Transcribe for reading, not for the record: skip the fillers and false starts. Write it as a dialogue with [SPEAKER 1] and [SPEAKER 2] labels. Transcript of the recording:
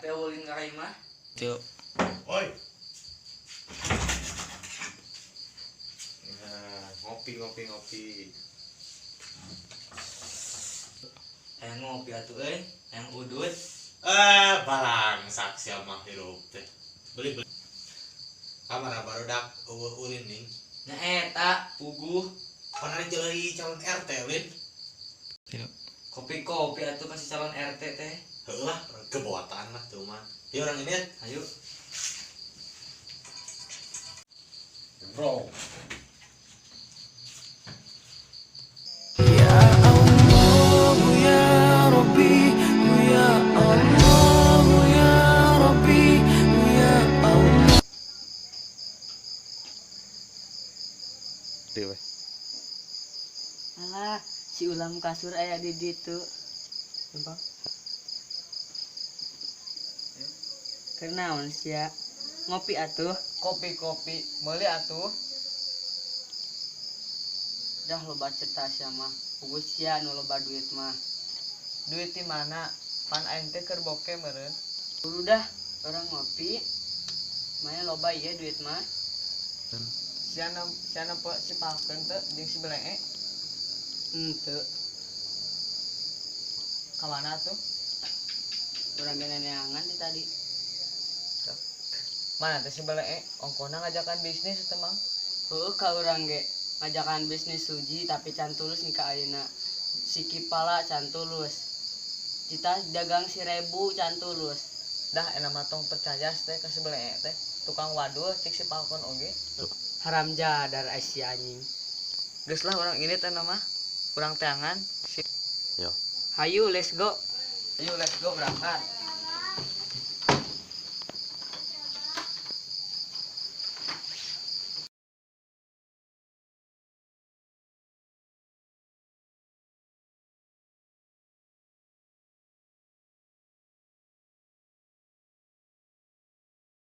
[SPEAKER 1] teh ulin ka mah.
[SPEAKER 2] Tuh.
[SPEAKER 3] Oi. Nah, ngopi.
[SPEAKER 1] Hayang ngopi atuh euy, hayang udut.
[SPEAKER 3] Balang saksi mah hirup teh. Beli. Kamana barudak ulin ning.
[SPEAKER 1] Nya eta puguh
[SPEAKER 3] Pernah jadi calon RT ulin.
[SPEAKER 2] Tuh.
[SPEAKER 1] kopi atuh kasih calon RT teh.
[SPEAKER 3] Heulah, kebuatan lah tuh mah. Dia orang ini.
[SPEAKER 1] Ayo.
[SPEAKER 3] Bro.
[SPEAKER 2] Tuh.
[SPEAKER 4] Alah, si ulam kasur aya di ditu.
[SPEAKER 3] Sumpah.
[SPEAKER 4] Kenaon sia? Ngopi atuh.
[SPEAKER 1] Kopi meuli atuh.
[SPEAKER 4] Dah loba cerita sia mah. Puguh sia nu loba duit mah.
[SPEAKER 1] Duit di mana? Pan aing teh keur boke meureun.
[SPEAKER 4] Udah orang ngopi. Maya loba ieu duit mah.
[SPEAKER 1] Siana si palkeun teh jeung si belee.
[SPEAKER 4] Henteu.
[SPEAKER 1] Ka mana tuh?
[SPEAKER 4] Urang ge neangan di tadi.
[SPEAKER 1] Mana teh si belee? Ongkona ngajakan bisnis teh Mang.
[SPEAKER 4] Heueuh ka urang ge ngajakan bisnis suji tapi can tulus nih ka ayeuna. Si Kipala can tulus. Cita dagang 1000 can tulus.
[SPEAKER 1] Dah enak mah tong percaya teh ka si belee teh. Tukang wadul cik si palkon oge.
[SPEAKER 4] Haram jadar Asia anjing.
[SPEAKER 1] Geus lah orang ini teh nama urang teangan.
[SPEAKER 2] Yo.
[SPEAKER 4] Hayu let's go.
[SPEAKER 1] Ayo let's go berangkat.